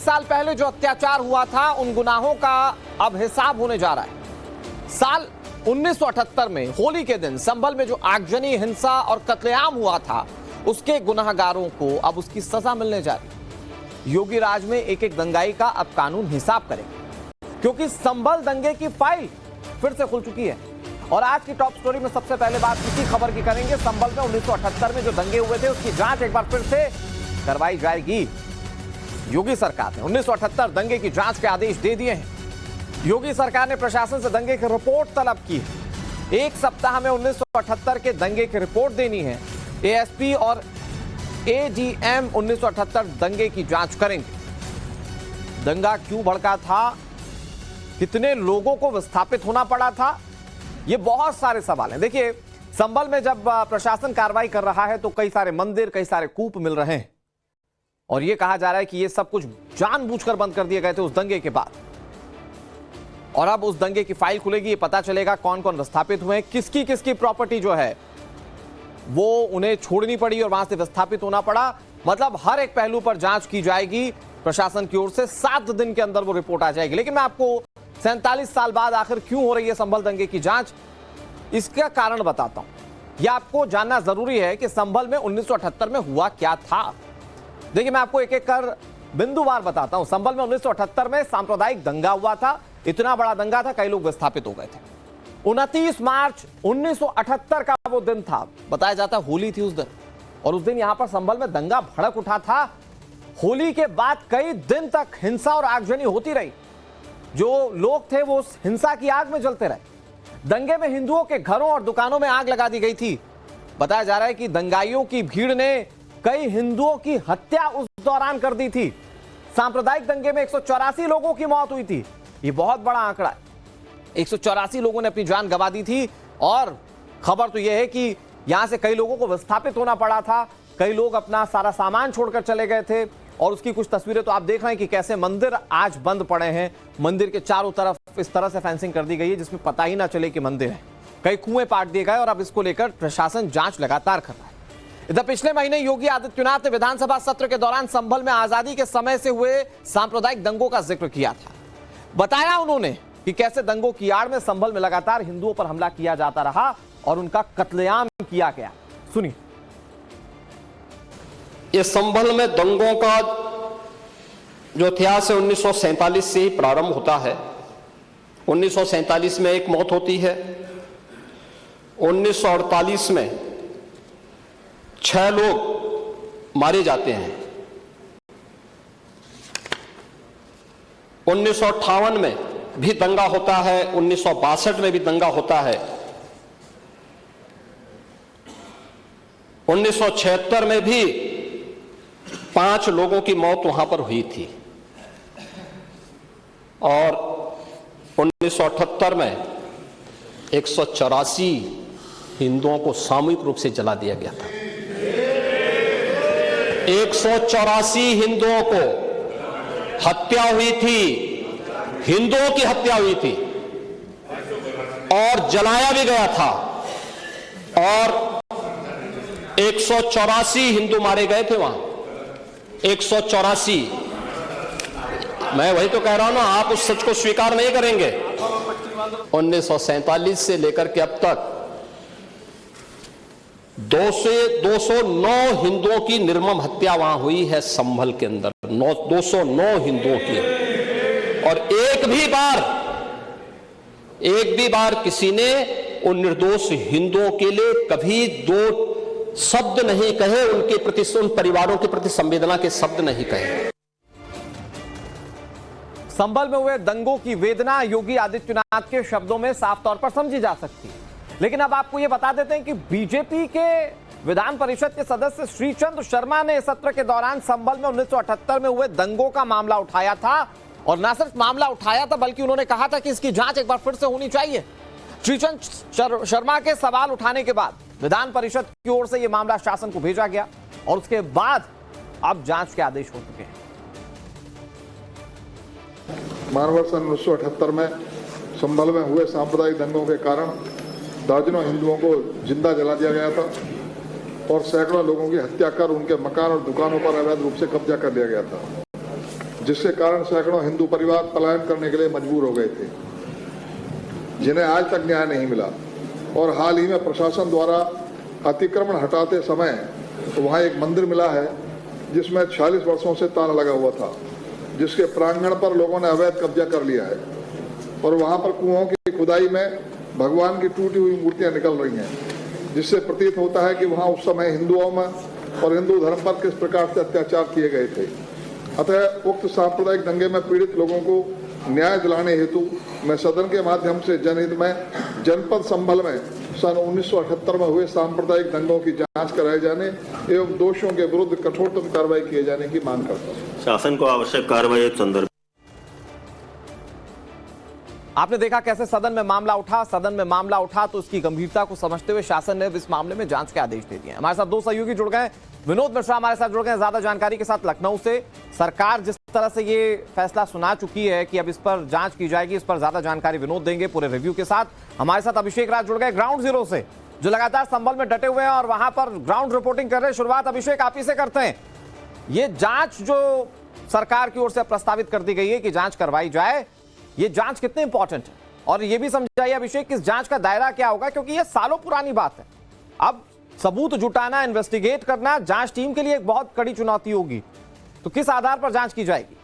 साल पहले जो अत्याचार हुआ था उन गुनाहों का अब हिसाब होने जा रहा है। साल 1978 में होली के दिन संभल में जो आगजनी, हिंसा और कत्लेआम हुआ था, उसके गुनाहगारों को अब उसकी सजा मिलने जा रही है। योगी राज में एक एक दंगाई का अब कानून हिसाब करेगा, क्योंकि संभल दंगे की फाइल फिर से खुल चुकी है। और आज की टॉप स्टोरी में सबसे पहले बात इसी खबर की करेंगे। संभल में 1978 में जो दंगे हुए थे उसकी जांच एक बार फिर से करवाई जाएगी। योगी सरकार ने 1978 दंगे की जांच के आदेश दे दिए हैं। योगी सरकार ने प्रशासन से दंगे की रिपोर्ट तलब की है। एक सप्ताह में 1978 के दंगे की रिपोर्ट देनी है। एएसपी और एडीएम 1978 दंगे की जांच करेंगे। दंगा क्यों भड़का था, कितने लोगों को विस्थापित होना पड़ा था, ये बहुत सारे सवाल हैं। देखिए, संभल में जब प्रशासन कार्रवाई कर रहा है तो कई सारे मंदिर, कई सारे कूप मिल रहे हैं और यह कहा जा रहा है कि ये सब कुछ जानबूझकर बंद कर दिए गए थे उस दंगे के बाद। और अब उस दंगे की फाइल खुलेगी, ये पता चलेगा कौन कौन विस्थापित हुए हैं, किसकी किसकी प्रॉपर्टी जो है वो उन्हें छोड़नी पड़ी और वहां से विस्थापित होना पड़ा। मतलब हर एक पहलू पर जांच की जाएगी प्रशासन की ओर से। 7 दिन के अंदर वो रिपोर्ट आ जाएगी। लेकिन मैं आपको 47 साल बाद आखिर क्यों हो रही है संभल दंगे की जांच, इसका कारण बताता हूं। यह आपको जानना जरूरी है कि संभल में 1978 में हुआ क्या था। देखिए, मैं आपको एक एक कर बिंदुवार बताता हूं। संभल में 1978 में सांप्रदायिक दंगा हुआ था। इतना बड़ा दंगा था, कई लोग विस्थापित हो गए थे। 29 मार्च 1978 का वो दिन था। बताया जाता है होली थी उस दिन, और उस दिन यहां पर संभल में दंगा भड़क उठा था। होली के बाद कई दिन तक हिंसा और आगजनी होती रही। जो लोग थे वो उस हिंसा की आग में जलते रहे। दंगे में हिंदुओं के घरों और दुकानों में आग लगा दी गई थी। बताया जा रहा है कि दंगाइयों की भीड़ ने कई हिंदुओं की हत्या उस दौरान कर दी थी। सांप्रदायिक दंगे में 184 लोगों की मौत हुई थी। यह बहुत बड़ा आंकड़ा है। 184 लोगों ने अपनी जान गंवा दी थी। और खबर तो यह है कि यहां से कई लोगों को विस्थापित होना पड़ा था। कई लोग अपना सारा सामान छोड़कर चले गए थे। और उसकी कुछ तस्वीरें तो आप देख रहे हैं कि कैसे मंदिर आज बंद पड़े हैं। मंदिर के चारों तरफ इस तरह से फेंसिंग कर दी गई है जिसमें पता ही ना चले कि मंदिर है। कई कुएं पाट दिए गए और अब इसको लेकर प्रशासन जांच लगातार कर रहा है। इधर पिछले महीने योगी आदित्यनाथ ने विधानसभा सत्र के दौरान संभल में आजादी के समय से हुए सांप्रदायिक दंगों का जिक्र किया था। बताया उन्होंने कि कैसे दंगों की आड़ में संभल में लगातार हिंदुओं पर हमला किया जाता रहा और उनका कत्लेआम किया गया। सुनिए। ये संभल में दंगों का जो इतिहास है 1947 से ही प्रारंभ होता है। 1947 में एक मौत होती है। 1948 में 6 लोग मारे जाते हैं। 1958 में भी दंगा होता है। 1962 में भी दंगा होता है। 1976 में भी 5 लोगों की मौत वहां पर हुई थी। और 1978 में 184 हिंदुओं को सामूहिक रूप से जला दिया गया था। 184 हिंदुओं को हत्या हुई थी, हिंदुओं की हत्या हुई थी और जलाया भी गया था। और 184 हिंदू मारे गए थे वहां। 184। मैं वही तो कह रहा हूं ना, आप उस सच को स्वीकार नहीं करेंगे। 1947 से लेकर के अब तक 209 हिंदुओं की निर्मम हत्या वहां हुई है संभल के अंदर। 209 हिंदुओं की। और एक भी बार किसी ने उन निर्दोष हिंदुओं के लिए कभी 2 शब्द नहीं कहे, उनके प्रति, उन परिवारों के प्रति संवेदना के शब्द नहीं कहे। संभल में हुए दंगों की वेदना योगी आदित्यनाथ के शब्दों में साफ तौर पर समझी जा सकती है। लेकिन अब आपको यह बता देते हैं कि बीजेपी के विधान परिषद के सदस्य श्रीचंद शर्मा ने सत्र के दौरान संभल में 1978 में हुए दंगों का मामला उठाया था। और न सिर्फ मामला उठाया था बल्कि उन्होंने कहा था कि इसकी जांच एक बार फिर से होनी चाहिए। श्रीचंद शर्मा के सवाल उठाने के बाद विधान परिषद की ओर से यह मामला शासन को भेजा गया और उसके बाद अब जांच के आदेश हो चुके हैं। मानवर्ष 1978 में संभल में हुए सांप्रदायिक दंगों के कारण दर्जनों हिंदुओं को जिंदा जला दिया गया था और सैकड़ों लोगों की हत्या कर उनके मकान और दुकानों पर अवैध रूप से कब्जा कर लिया गया था। जिसके कारण सैकड़ों हिंदू परिवार पलायन करने के लिए मजबूर हो गए थे, जिन्हें आज तक न्याय नहीं मिला। और हाल ही में प्रशासन द्वारा अतिक्रमण हटाते समय वहां एक मंदिर मिला है जिसमें 46 वर्षों से ताला लगा हुआ था, जिसके प्रांगण पर लोगों ने अवैध कब्जा कर लिया है और वहां पर कुओं की खुदाई में भगवान की टूटी हुई मूर्तियां निकल रही हैं, जिससे प्रतीत होता है कि वहां उस समय हिंदुओं में और हिंदू धर्म पर किस प्रकार से अत्याचार किए गए थे। अतः उक्त सांप्रदायिक दंगे में पीड़ित लोगों को न्याय दिलाने हेतु मैं सदन के माध्यम से जनहित में जनपद संभल में सन 1978 में हुए सांप्रदायिक दंगों की जांच कराए जाने एवं दोषियों के विरुद्ध कठोरतम कार्रवाई किए जाने की मांग करता हूं। शासन को आवश्यक कार्रवाई संदर्भ। आपने देखा कैसे सदन में मामला उठा तो उसकी गंभीरता को समझते हुए शासन ने इस मामले में जांच के आदेश दे दिए। हमारे साथ दो सहयोगी जुड़ गए, विनोद मिश्रा हमारे साथ जुड़ गए ज्यादा जानकारी के साथ लखनऊ से। सरकार जिस तरह से ये फैसला सुना चुकी है कि अब इस पर जांच की जाएगी, इस पर ज्यादा जानकारी विनोद देंगे पूरे रिव्यू के साथ। हमारे साथ अभिषेक राज जुड़ गए ग्राउंड जीरो से, जो लगातार संभल में डटे हुए हैं और वहां पर ग्राउंड रिपोर्टिंग कर रहे हैं। शुरुआत अभिषेक आप ही से करते हैं। ये जांच जो सरकार की ओर से प्रस्तावित कर दी गई है कि जांच करवाई जाए, ये जांच कितनी इंपॉर्टेंट है और ये भी समझाइए अभिषेक कि इस जांच का दायरा क्या होगा, क्योंकि ये सालों पुरानी बात है। अब सबूत जुटाना, इन्वेस्टिगेट करना जांच टीम के लिए एक बहुत कड़ी चुनौती होगी, तो किस आधार पर जांच की जाएगी?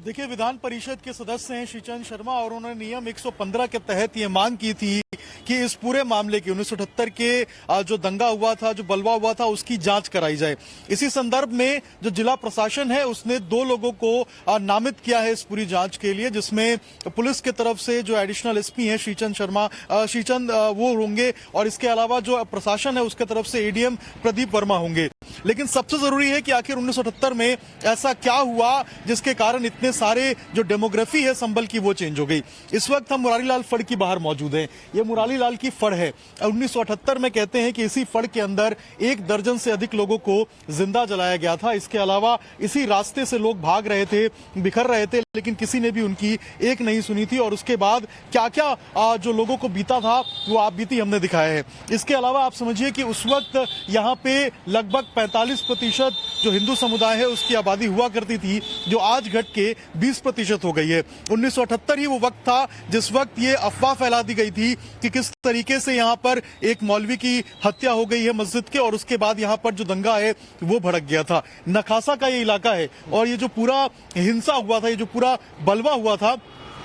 देखिए, विधान परिषद के सदस्य हैं श्रीचंद शर्मा और उन्होंने नियम 115 के तहत ये मांग की थी कि इस पूरे मामले की 1978 के जो दंगा हुआ था, जो बलवा हुआ था, उसकी जांच कराई जाए। इसी संदर्भ में जो जिला प्रशासन है उसने 2 लोगों को नामित किया है इस पूरी जांच के लिए, जिसमें पुलिस की तरफ से जो एडिशनल एसपी हैं श्रीचंद वो होंगे और इसके अलावा जो प्रशासन है उसके तरफ से एडीएम प्रदीप वर्मा होंगे। लेकिन सबसे जरूरी है कि आखिर 1978 में ऐसा क्या हुआ जिसके कारण इतने सारे जो डेमोग्राफी है संभल की वो चेंज हो गई। इस वक्त हम मुरारीलाल फड़ की बाहर मौजूद हैं। ये मुरारीलाल की फड़ है। 1978 में कहते हैं कि इसी फड़ के अंदर 1 दर्जन से अधिक लोगों को जिंदा जलाया गया था। इसके अलावा इसी रास्ते से लोग भाग रहे थे, बिखर रहे थे, लेकिन किसी ने भी उनकी एक नहीं सुनी थी। और उसके बाद क्या क्या जो लोगों को बीता था वो आप बीती हमने दिखाया है। इसके अलावा आप समझिए कि उस वक्त यहाँ पे लगभग 45% जो हिंदू समुदाय है उसकी आबादी हुआ करती थी, जो आज घट के 20% हो गई है। 1978 ही वो वक्त था जिस वक्त ये अफवाह फैला दी गई थी कि किस तरीके से यहाँ पर एक मौलवी की हत्या हो गई है मस्जिद के, और उसके बाद यहाँ पर जो दंगा है वो भड़क गया था। नखासा का ये इलाका है और ये जो पूरा हिंसा हुआ था, ये जो पूरा बलवा हुआ था,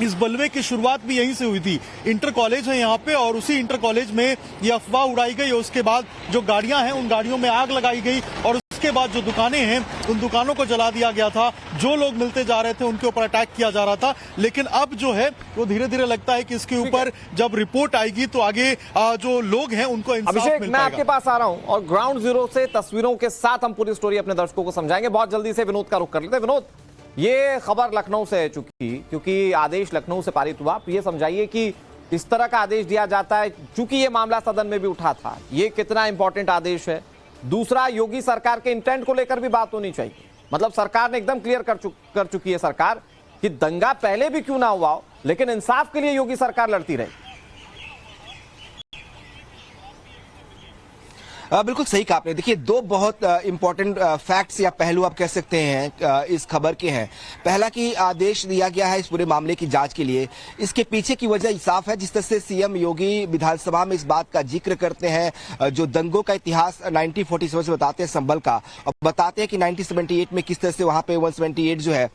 इस बलवे की शुरुआत भी यहीं से हुई थी। इंटर कॉलेज है यहाँ पे और उसी इंटर कॉलेज में ये अफवाह उड़ाई गई। उसके बाद जो गाड़ियां हैं उन गाड़ियों में आग लगाई गई और उसके बाद जो दुकानें हैं उन दुकानों को जला दिया गया था। जो लोग मिलते जा रहे थे उनके ऊपर अटैक किया जा रहा था। लेकिन अब जो है वो धीरे धीरे लगता है कि इसके ऊपर जब रिपोर्ट आएगी तो आगे जो लोग हैं उनको इंसाफ मिल पाएगा। अभिषेक, मैं आपके पास आ रहा हूं और ग्राउंड जीरो से तस्वीरों के साथ हम पूरी स्टोरी अपने दर्शकों को समझाएंगे। बहुत जल्दी से विनोद का रुख कर लेते हैं। विनोद, ये खबर लखनऊ से है चूंकि क्योंकि आदेश लखनऊ से पारित हुआ, आप ये समझाइए कि इस तरह का आदेश दिया जाता है, चूंकि ये मामला सदन में भी उठा था, ये कितना इंपॉर्टेंट आदेश है? दूसरा, योगी सरकार के इंटेंट को लेकर भी बात होनी चाहिए। मतलब सरकार ने एकदम क्लियर कर चुकी है सरकार कि दंगा पहले भी क्यों ना हुआ हो, लेकिन इंसाफ के लिए योगी सरकार लड़ती रही। बिल्कुल सही कहा आपने। देखिए, 2 बहुत इंपॉर्टेंट फैक्ट्स या पहलू आप कह सकते हैं इस खबर के हैं। पहला कि आदेश दिया गया है इस पूरे मामले की जांच के लिए, इसके पीछे की वजह साफ है। जिस तरह से सीएम योगी विधानसभा में इस बात का जिक्र करते हैं, जो दंगों का इतिहास 1947 से बताते हैं संभल का, और बताते हैं कि 1978 में किस तरह से वहां पे 178 जो है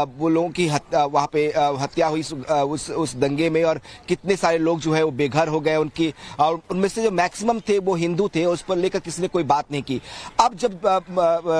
वो लोगों की वहां पे हत्या हुई उस दंगे में, और कितने सारे लोग जो है वो बेघर हो गए उनकी, और उनमें से जो मैक्सिमम थे वो हिंदू थे। उस पर लेकर किसी ने कोई बात नहीं की। अब जब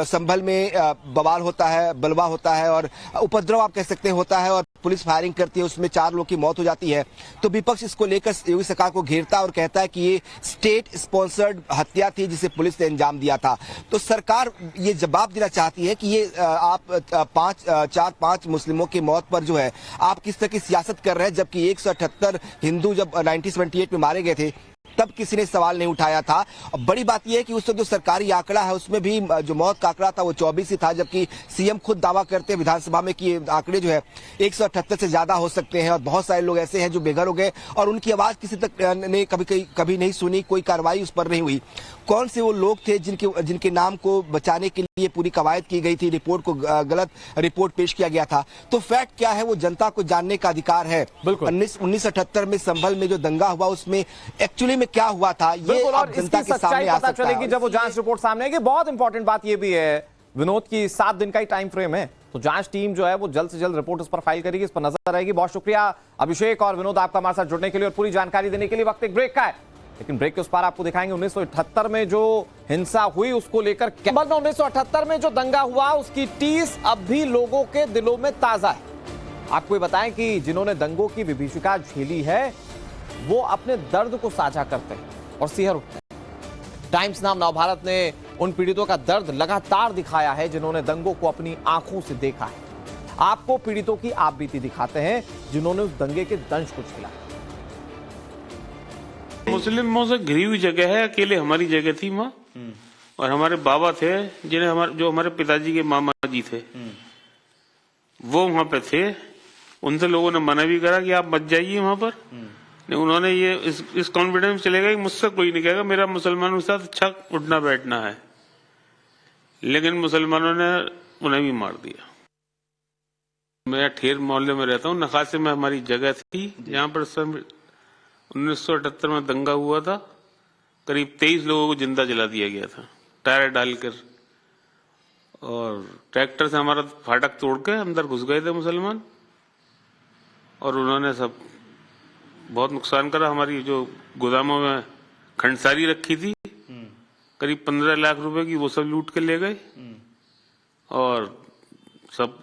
संभल में बवाल होता है, बलवा होता है और उपद्रव आप कह सकते हैं होता है और पुलिस फायरिंग करती है, उसमें 4 लोग की मौत हो जाती है, तो विपक्ष इसको लेकर योगी सरकार को घेरता और कहता है कि ये स्टेट स्पॉन्सर्ड हत्या थी जिसे पुलिस ने अंजाम दिया था। तो सरकार ये जवाब देना चाहती है कि ये आप 4-5 मुस्लिमों की मौत पर जो है आप किस तरह की सियासत कर रहे हैं, जबकि 178 हिंदू जब 1978 में मारे गए थे तब किसी ने सवाल नहीं उठाया था। और बड़ी बात यह है कि उस वक्त जो सरकारी आंकड़ा है उसमें भी जो मौत का आंकड़ा था वो 24 ही था, जबकि सीएम खुद दावा करते हैं विधानसभा में कि आंकड़े जो है 178 से ज्यादा हो सकते हैं। और बहुत सारे लोग ऐसे हैं जो बेघर हो गए और उनकी आवाज किसी तक ने कभी नहीं सुनी, कोई कार्रवाई उस पर नहीं हुई। कौन से वो लोग थे जिनके नाम को बचाने के लिए पूरी कवायद की गई थी, रिपोर्ट को गलत रिपोर्ट पेश किया गया था। तो फैक्ट क्या है वो जनता को जानने का अधिकार है। बिल्कुल। 1978 में संभल में जो दंगा हुआ उसमें एक्चुअली में क्या हुआ था, ये और जनता इसकी के सामने सच्चाई आ पता सकता चलेगी है। जब वो जांच रिपोर्ट सामने आएगी। बहुत इंपॉर्टेंट बात ये भी है विनोद की 7 दिन का ही टाइम फ्रेम है, तो जांच टीम जो है वो जल्द से जल्द रिपोर्ट इस पर फाइल करेगी, इस पर नजर रहेगी। बहुत शुक्रिया अभिषेक और विनोद आपका हमारे साथ जुड़ने के लिए और पूरी जानकारी देने के लिए। वक्त एक ब्रेक का है, लेकिन ब्रेक के उस पार आपको दिखाएंगे 1978 में जो हिंसा हुई उसको लेकर। संभल में 1978 में जो दंगा हुआ उसकी टीस अब भी लोगों के दिलों में ताजा है। आपको ये बताएं कि जिन्होंने दंगों की विभीषिका झेली है वो अपने दर्द को साझा करते हैं और सिहर उठते हैं। टाइम्स नाम नवभारत ने उन पीड़ितों का दर्द लगातार दिखाया है जिन्होंने दंगों को अपनी आंखों से देखा है। आपको पीड़ितों की आप बीती दिखाते हैं जिन्होंने उस दंगे के दंश को झेला। मुस्लिमों से घिरी हुई जगह है, अकेले हमारी जगह थी वहाँ। और हमारे बाबा थे जो हमारे पिताजी के मामा जी थे, वो वहां पे थे। उनसे लोगों ने मना भी करा कि आप मत जाइए वहां पर। उन्होंने ये इस कॉन्फिडेंस में चले गए कि मुझसे कोई नहीं कहेगा, मेरा मुसलमानों के साथ अच्छा उठना बैठना है। लेकिन मुसलमानों ने उन्हें भी मार दिया। मैं ठेर मोहल्ले में रहता हूँ, नखासे में हमारी जगह थी जहाँ पर 1978 में दंगा हुआ था। करीब 23 लोगों को जिंदा जला दिया गया था टायर डालकर, और ट्रैक्टर से हमारा फाटक तोड़ के अंदर घुस गए थे मुसलमान, और उन्होंने सब बहुत नुकसान करा। हमारी जो गोदामों में खंडसारी रखी थी करीब 15 लाख रुपए की, वो सब लूट के ले गए और सब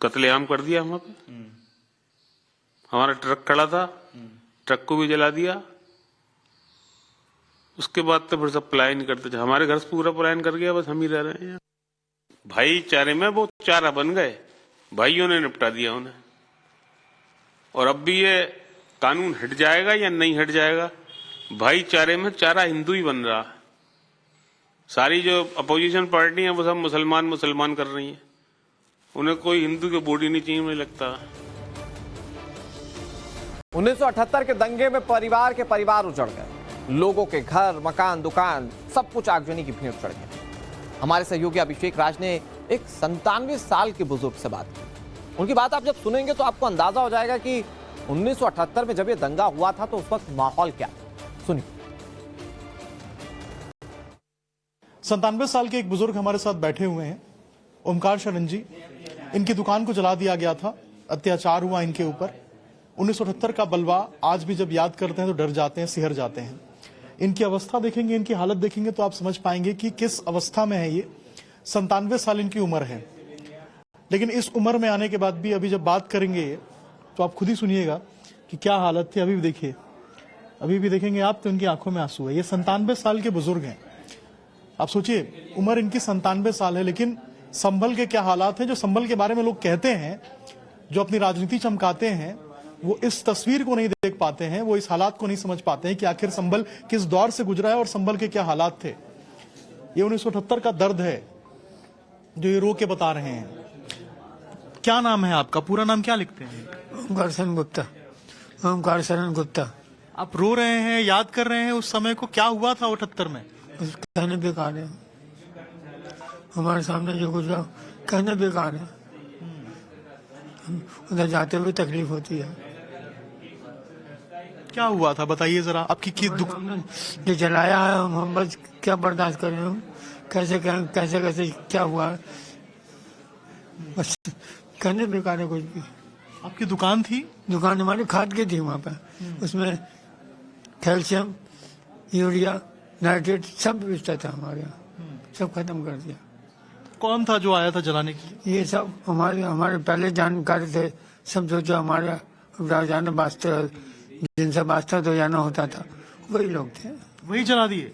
कत्लेआम कर दिया वहां पे। हमारा ट्रक खड़ा था, ट्रक को भी जला दिया। उसके बाद तो फिर सब पलायन करते थे। हमारे घर से पूरा पलायन कर गया, बस हम ही रह रहे हैं। भाईचारे में वो चारा बन गए, भाइयों ने निपटा दिया उन्हें। और अब भी ये कानून हट जाएगा या नहीं हट जाएगा, भाईचारे में चारा हिंदू ही बन रहा है। सारी जो अपोजिशन पार्टी है वो सब मुसलमान कर रही है। उन्हें कोई हिंदू के वोट ही नहीं चाहिए, मुझे लगता है। 1978 के दंगे में परिवार के परिवार उजड़ गए, लोगों के घर, मकान, दुकान सब कुछ आगजनी की भीड़ चढ़ गई। हमारे सहयोगी अभिषेक राज ने एक 97 साल के बुजुर्ग से बात की। उनकी बात आप जब सुनेंगे तो आपको अंदाजा हो जाएगा कि 1978 में जब ये दंगा हुआ था तो उस वक्त माहौल क्या था। सुनिए। 97 साल के एक बुजुर्ग हमारे साथ बैठे हुए हैं, ओमकार शरण जी। इनकी दुकान को जला दिया गया था, अत्याचार हुआ इनके ऊपर। 1978 का बलवा आज भी जब याद करते हैं तो डर जाते हैं, सिहर जाते हैं। इनकी अवस्था देखेंगे, इनकी हालत देखेंगे तो आप समझ पाएंगे कि किस अवस्था में है ये। 97 साल इनकी उम्र है, लेकिन इस उम्र में आने के बाद भी अभी जब बात करेंगे तो आप खुद ही सुनिएगा कि क्या हालत थी। अभी भी देखिए, अभी भी देखेंगे आप तो इनकी आंखों में आंसू है। ये 97 साल के बुजुर्ग हैं। आप सोचिए उम्र इनकी 97 साल है, लेकिन संभल के क्या हालात हैं। जो संभल के बारे में लोग कहते हैं, जो अपनी राजनीति चमकाते हैं, वो इस तस्वीर को नहीं देख पाते हैं, वो इस हालात को नहीं समझ पाते हैं कि आखिर संभल किस दौर से गुजरा है और संभल के क्या हालात थे। ये 1978 का दर्द है जो ये रो के बता रहे हैं। क्या नाम है आपका? पूरा नाम क्या लिखते हैं? ओमकार शरण गुप्ता। ओमकार शरण गुप्ता। आप रो रहे हैं, याद कर रहे हैं उस समय को, क्या हुआ था 78 में? कहने बेकार है, हमारे सामने जो गुजरा कहने बेकार है। उधर जाते हुए तकलीफ होती है। क्या हुआ था बताइए जरा, आपकी दुख जो जलाया है हम बस क्या बर्दाश्त कर रहे हो, कैसे कैसे क्या हुआ, बस कहने बेकार है कुछ भी। आपकी दुकान थी? दुकान हमारी खाद की थी वहाँ पे, उसमें कैल्शियम, यूरिया, नाइट्रेट सब बेचता था हमारे यहाँ, सब खत्म कर दिया। कौन था जो आया था जलाने के लिए? ये सब हमारे पहले जानकारी थे, सब जो हमारे रोजाना वास्ते जिनसे वास्ता तो जाना होता था वही लोग थे। वही जला दिए?